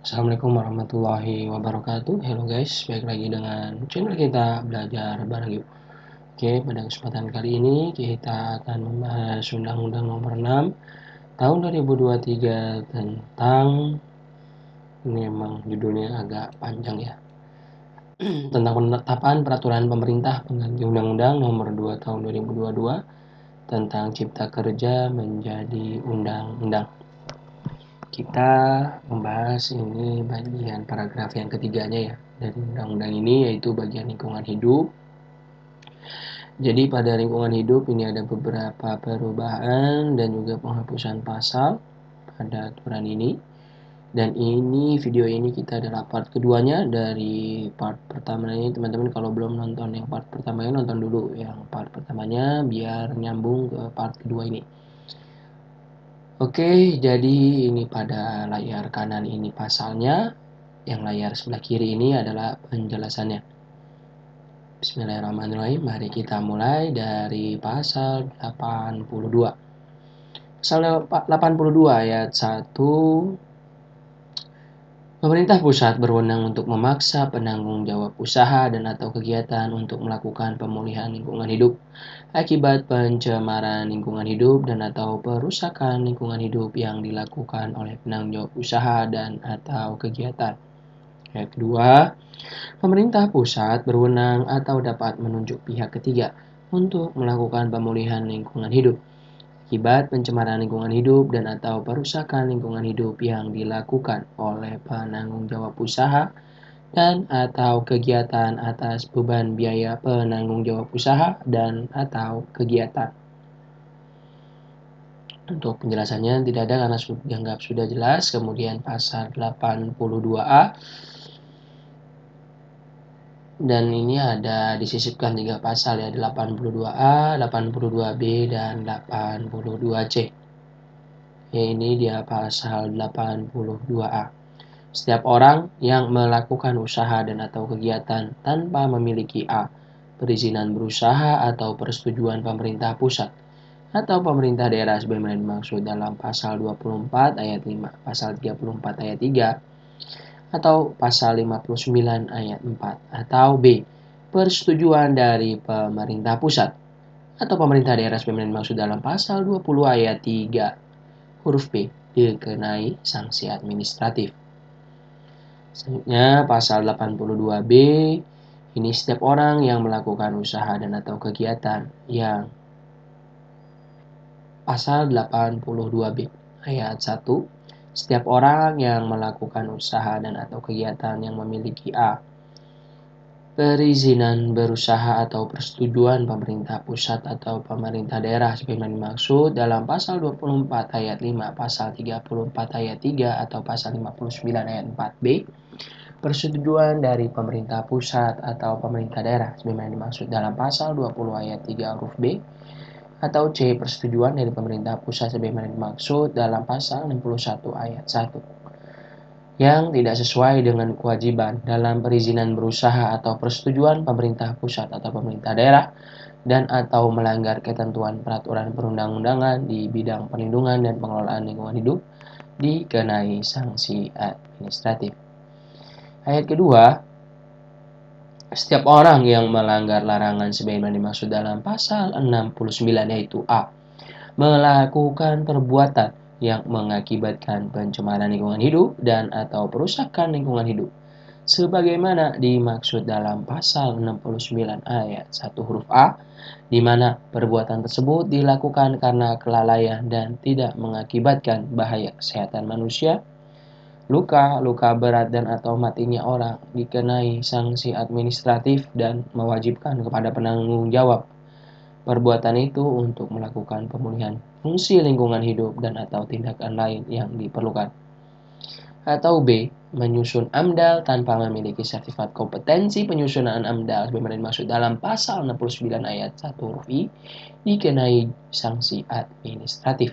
Assalamualaikum warahmatullahi wabarakatuh. Hello guys, balik lagi dengan channel kita belajar bareng yuk. Oke, pada kesempatan kali ini kita akan membahas Undang-Undang Nomor 6 Tahun 2023 tentang, ini memang judulnya agak panjang ya, tentang penetapan peraturan pemerintah pengganti Undang-Undang Nomor 2 Tahun 2022 tentang Cipta Kerja menjadi undang-undang. Kita membahas ini bagian paragraf yang ketiganya ya dari undang-undang ini, yaitu bagian lingkungan hidup. Jadi pada lingkungan hidup ini ada beberapa perubahan dan juga penghapusan pasal pada aturan ini. Dan ini video ini kita adalah part keduanya dari part pertamanya. Teman-teman kalau belum nonton yang part pertamanya, nonton dulu yang part pertamanya biar nyambung ke part kedua ini. Oke, jadi ini pada layar kanan ini pasalnya, yang layar sebelah kiri ini adalah penjelasannya. Bismillahirrahmanirrahim, mari kita mulai dari pasal 82. Pasal 82 ayat 1, pemerintah pusat berwenang untuk memaksa penanggung jawab usaha dan atau kegiatan untuk melakukan pemulihan lingkungan hidup akibat pencemaran lingkungan hidup dan atau perusakan lingkungan hidup yang dilakukan oleh penanggung jawab usaha dan atau kegiatan. Ayat kedua, pemerintah pusat berwenang atau dapat menunjuk pihak ketiga untuk melakukan pemulihan lingkungan hidup akibat pencemaran lingkungan hidup dan atau perusakan lingkungan hidup yang dilakukan oleh penanggung jawab usaha dan atau kegiatan atas beban biaya penanggung jawab usaha dan atau kegiatan. Untuk penjelasannya tidak ada karena dianggap sudah jelas. Kemudian pasal 82A, dan ini ada disisipkan 3 pasal ya, 82A, 82B, dan 82C. Ya, ini dia pasal 82A. Setiap orang yang melakukan usaha dan atau kegiatan tanpa memiliki A. Perizinan berusaha atau persetujuan pemerintah pusat atau pemerintah daerah sebagaimana dimaksud dalam pasal 24 ayat 5, pasal 34 ayat 3, atau pasal 59 ayat 4, atau B. Persetujuan dari pemerintah pusat atau pemerintah daerah sebagaimana dimaksud dalam pasal 20 ayat 3 huruf B, dikenai sanksi administratif. Selanjutnya pasal 82B, ini setiap orang yang melakukan usaha dan atau kegiatan yang pasal 82B ayat 1, setiap orang yang melakukan usaha dan atau kegiatan yang memiliki A. Perizinan berusaha atau persetujuan pemerintah pusat atau pemerintah daerah sebagaimana dimaksud dalam pasal 24 ayat 5, pasal 34 ayat 3, atau pasal 59 ayat 4B. Persetujuan dari pemerintah pusat atau pemerintah daerah sebagaimana dimaksud dalam pasal 20 ayat 3 huruf B, atau C. Persetujuan dari pemerintah pusat sebagaimana dimaksud dalam pasal 61 ayat 1 yang tidak sesuai dengan kewajiban dalam perizinan berusaha atau persetujuan pemerintah pusat atau pemerintah daerah dan atau melanggar ketentuan peraturan perundang-undangan di bidang perlindungan dan pengelolaan lingkungan hidup dikenai sanksi administratif. Ayat kedua, setiap orang yang melanggar larangan sebagaimana dimaksud dalam pasal 69 yaitu A. Melakukan perbuatan yang mengakibatkan pencemaran lingkungan hidup dan atau perusakan lingkungan hidup sebagaimana dimaksud dalam pasal 69 ayat 1 huruf A, di mana perbuatan tersebut dilakukan karena kelalaian dan tidak mengakibatkan bahaya kesehatan manusia, luka berat dan atau matinya orang, dikenai sanksi administratif dan mewajibkan kepada penanggung jawab perbuatan itu untuk melakukan pemulihan fungsi lingkungan hidup dan atau tindakan lain yang diperlukan. Atau B. Menyusun AMDAL tanpa memiliki sertifikat kompetensi penyusunan AMDAL sebagaimana dimaksud dalam pasal 69 ayat 1 huruf I, dikenai sanksi administratif.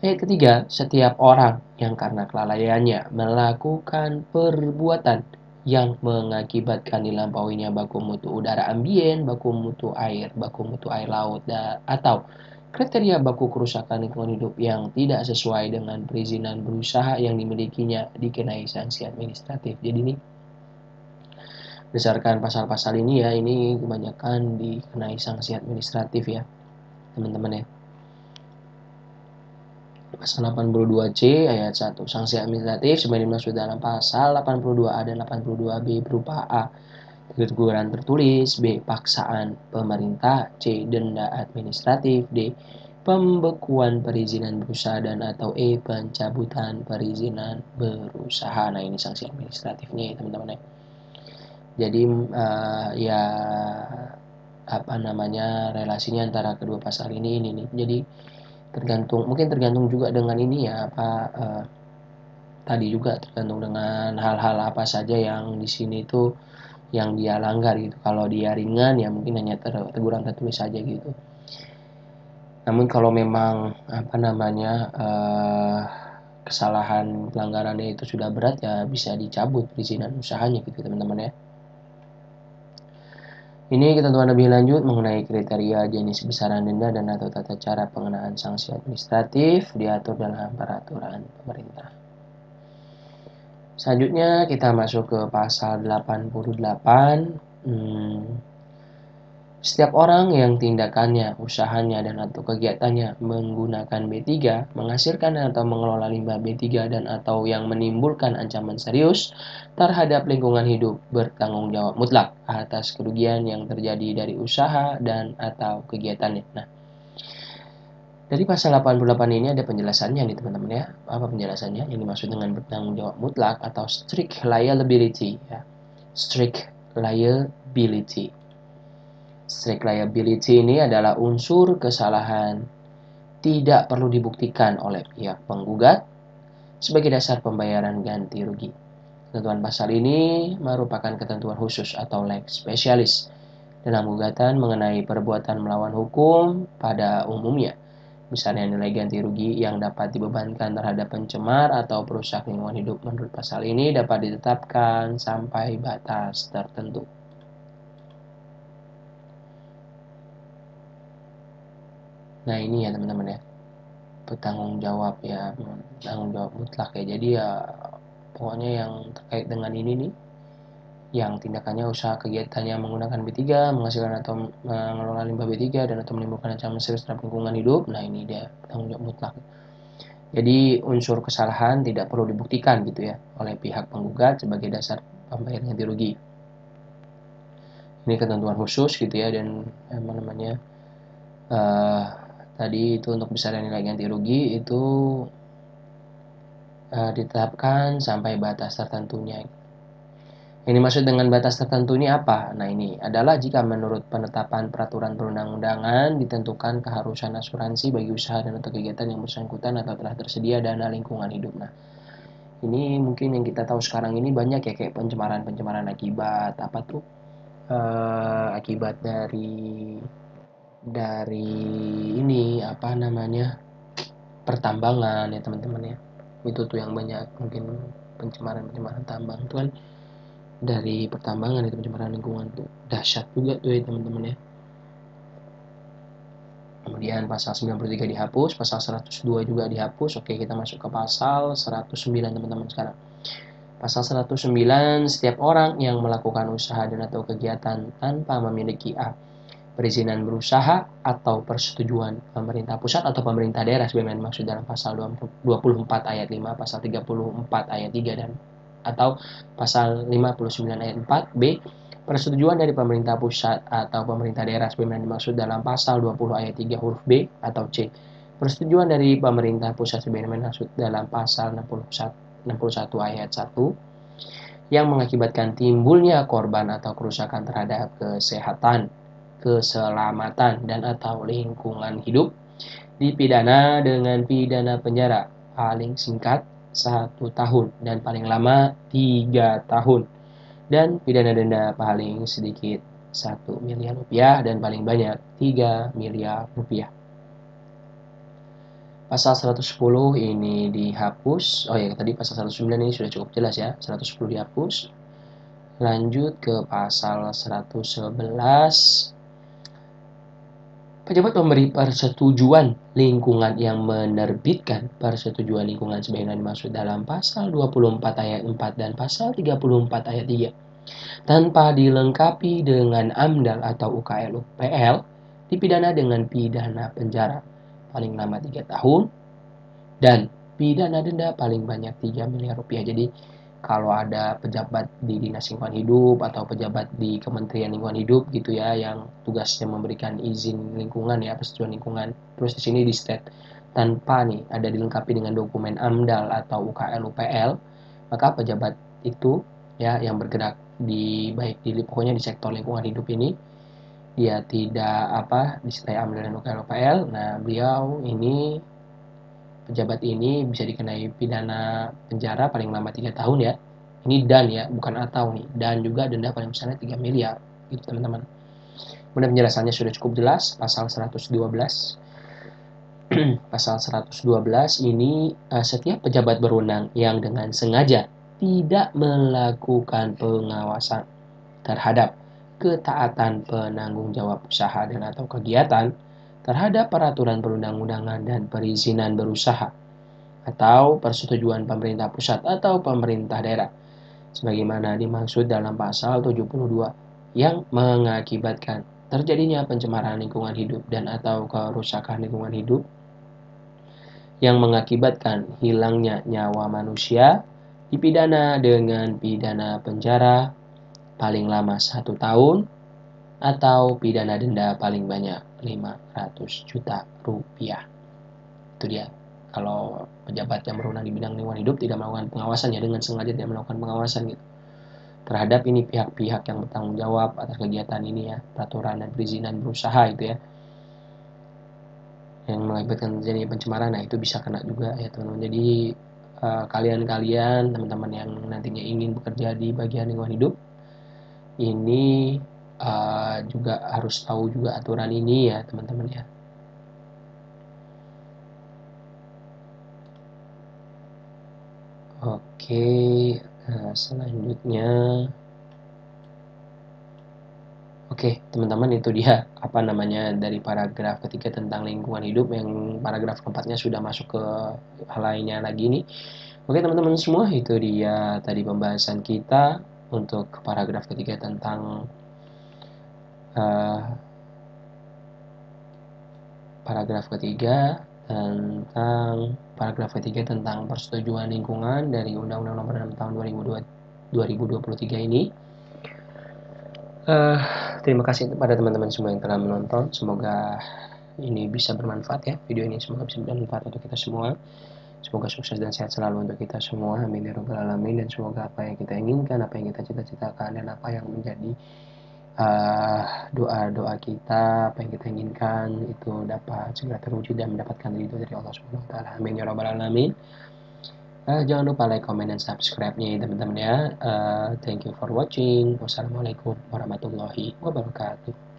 Ayat ketiga, setiap orang yang karena kelalaiannya melakukan perbuatan yang mengakibatkan dilampauinya baku mutu udara ambien, baku mutu air laut, atau kriteria baku kerusakan lingkungan hidup yang tidak sesuai dengan perizinan berusaha yang dimilikinya dikenai sanksi administratif. Jadi ini berdasarkan pasal-pasal ini ya, ini kebanyakan dikenai sanksi administratif ya teman-teman ya. Pasal 82C ayat 1, sanksi administratif sebagai dimaksud dalam pasal 82A dan 82B berupa A. Teguran tertulis, B. Paksaan pemerintah, C. Denda administratif, D. Pembekuan perizinan berusaha, dan atau E. Pencabutan perizinan berusaha. Nah ini sanksi administratifnya ya teman-teman ya. Jadi ya apa namanya relasinya antara kedua pasal ini nih. Jadi mungkin tergantung juga dengan ini ya tadi juga tergantung dengan hal-hal apa saja yang di sini itu yang dia langgar gitu. Kalau dia ringan ya mungkin hanya teguran tertulis saja gitu. Namun kalau memang apa namanya kesalahan pelanggarannya itu sudah berat ya bisa dicabut perizinan usahanya gitu teman-teman ya. Ini ketentuan lebih lanjut mengenai kriteria jenis besaran denda dan atau tata cara pengenaan sanksi administratif diatur dalam peraturan pemerintah. Selanjutnya kita masuk ke pasal 88. Setiap orang yang tindakannya, usahanya, dan atau kegiatannya menggunakan B3, menghasilkan atau mengelola limbah B3 dan atau yang menimbulkan ancaman serius terhadap lingkungan hidup bertanggung jawab mutlak atas kerugian yang terjadi dari usaha dan atau kegiatannya. Nah, dari pasal 88 ini ada penjelasannya nih teman-teman ya. Apa penjelasannya? Yang dimaksud dengan bertanggung jawab mutlak atau strict liability ya. Strict liability. Strict liability ini adalah unsur kesalahan tidak perlu dibuktikan oleh pihak penggugat sebagai dasar pembayaran ganti rugi. Ketentuan pasal ini merupakan ketentuan khusus atau lex specialis dalam gugatan mengenai perbuatan melawan hukum pada umumnya. Misalnya nilai ganti rugi yang dapat dibebankan terhadap pencemar atau perusak lingkungan hidup menurut pasal ini dapat ditetapkan sampai batas tertentu. Nah ini ya teman-teman ya, bertanggung jawab ya, tanggung jawab mutlak ya. Jadi ya pokoknya yang terkait dengan ini nih, yang tindakannya usaha kegiatannya menggunakan B3, menghasilkan atau mengelola limbah B3 dan atau menimbulkan ancaman serius terhadap lingkungan hidup. Nah ini dia tanggung jawab mutlak. Jadi unsur kesalahan tidak perlu dibuktikan gitu ya oleh pihak penggugat sebagai dasar pembayaran ganti rugi. Ini ketentuan khusus gitu ya, dan apa namanya tadi itu untuk besaran nilai ganti rugi itu ditetapkan sampai batas tertentunya. Ini maksud dengan batas tertentu ini apa? Nah ini adalah jika menurut penetapan peraturan perundang-undangan ditentukan keharusan asuransi bagi usaha dan atau kegiatan yang bersangkutan atau telah tersedia dana lingkungan hidup. Nah ini mungkin yang kita tahu sekarang ini banyak ya kayak pencemaran akibat apa tuh akibat dari ini apa namanya pertambangan ya teman-teman ya. Itu tuh yang banyak mungkin pencemaran tambang itu kan dari pertambangan, itu pencemaran lingkungan tuh dahsyat juga tuh ya teman-teman ya. Kemudian pasal 93 dihapus, pasal 102 juga dihapus. Oke, kita masuk ke pasal 109 teman-teman sekarang. Pasal 109, setiap orang yang melakukan usaha dan atau kegiatan tanpa memiliki A. Perizinan berusaha atau persetujuan pemerintah pusat atau pemerintah daerah sebagaimana dimaksud dalam pasal 24 ayat 5, pasal 34 ayat 3 dan atau pasal 59 ayat 4, B. Persetujuan dari pemerintah pusat atau pemerintah daerah sebagaimana dimaksud dalam pasal 20 ayat 3 huruf B, atau C. Persetujuan dari pemerintah pusat sebagaimana dimaksud dalam pasal 61 ayat 1 yang mengakibatkan timbulnya korban atau kerusakan terhadap kesehatan, keselamatan, dan atau lingkungan hidup dipidana dengan pidana penjara paling singkat 1 tahun dan paling lama 3 tahun dan pidana denda paling sedikit 1 miliar rupiah dan paling banyak 3 miliar rupiah. Pasal 110 ini dihapus. Oh ya, tadi pasal 109 ini sudah cukup jelas ya. 110 dihapus. Lanjut ke pasal 111. Pejabat pemberi persetujuan lingkungan yang menerbitkan persetujuan lingkungan sebagaimana dimaksud dalam pasal 24 ayat 4 dan pasal 34 ayat 3 tanpa dilengkapi dengan AMDAL atau UKL-UPL dipidana dengan pidana penjara paling lama 3 tahun dan pidana denda paling banyak 3 miliar rupiah. Jadi kalau ada pejabat di Dinas Lingkungan Hidup atau pejabat di Kementerian Lingkungan Hidup gitu ya yang tugasnya memberikan izin lingkungan ya, persetujuan lingkungan. Terus di sini di state tanpa nih ada dilengkapi dengan dokumen AMDAL atau UKL UPL, maka pejabat itu ya yang bergerak di baik di pokoknya di sektor lingkungan hidup ini dia tidak disertai AMDAL dan UKL UPL. Nah, beliau ini pejabat ini bisa dikenai pidana penjara paling lama 3 tahun ya. Ini dan ya, bukan atau nih. Dan juga denda paling besarnya 3 miliar. Gitu teman-teman. Kemudian penjelasannya sudah cukup jelas. Pasal 112. Pasal 112 ini setiap pejabat berwenang yang dengan sengaja tidak melakukan pengawasan terhadap ketaatan penanggung jawab usaha dan atau kegiatan terhadap peraturan perundang-undangan dan perizinan berusaha atau persetujuan pemerintah pusat atau pemerintah daerah sebagaimana dimaksud dalam pasal 72 yang mengakibatkan terjadinya pencemaran lingkungan hidup dan atau kerusakan lingkungan hidup yang mengakibatkan hilangnya nyawa manusia dipidana dengan pidana penjara paling lama 1 tahun atau pidana denda paling banyak 500 juta rupiah. Itu dia. Kalau pejabat yang berwenang di bidang lingkungan hidup tidak melakukan pengawasan ya dengan sengaja tidak melakukan pengawasan gitu terhadap ini pihak-pihak yang bertanggung jawab atas kegiatan ini ya, peraturan dan perizinan berusaha itu ya, yang mengakibatkan terjadi pencemaran, nah itu bisa kena juga ya teman-teman. Jadi kalian-kalian teman-teman yang nantinya ingin bekerja di bagian lingkungan hidup ini juga harus tahu juga aturan ini ya teman-teman ya. Oke, selanjutnya oke, teman-teman itu dia dari paragraf ketiga tentang lingkungan hidup yang paragraf keempatnya sudah masuk ke hal lainnya lagi nih. Oke, teman-teman semua itu dia tadi pembahasan kita untuk paragraf ketiga tentang paragraf ketiga tentang persetujuan lingkungan dari Undang-Undang Nomor 6 Tahun 2023 ini. Terima kasih kepada teman-teman semua yang telah menonton. Semoga ini bisa bermanfaat ya. Video ini semoga bisa bermanfaat untuk kita semua. Semoga sukses dan sehat selalu untuk kita semua. Amin ya rabbal alamin. Dan semoga apa yang kita inginkan, apa yang kita cita-citakan, dan apa yang menjadi doa-doa kita, apa yang kita inginkan itu dapat segera terwujud dan mendapatkan ridho dari Allah Subhanahu wa taala. Amin ya rabbal alamin. Jangan lupa like, comment, dan subscribe-nya ya teman-teman ya. Thank you for watching. Wassalamualaikum warahmatullahi wabarakatuh.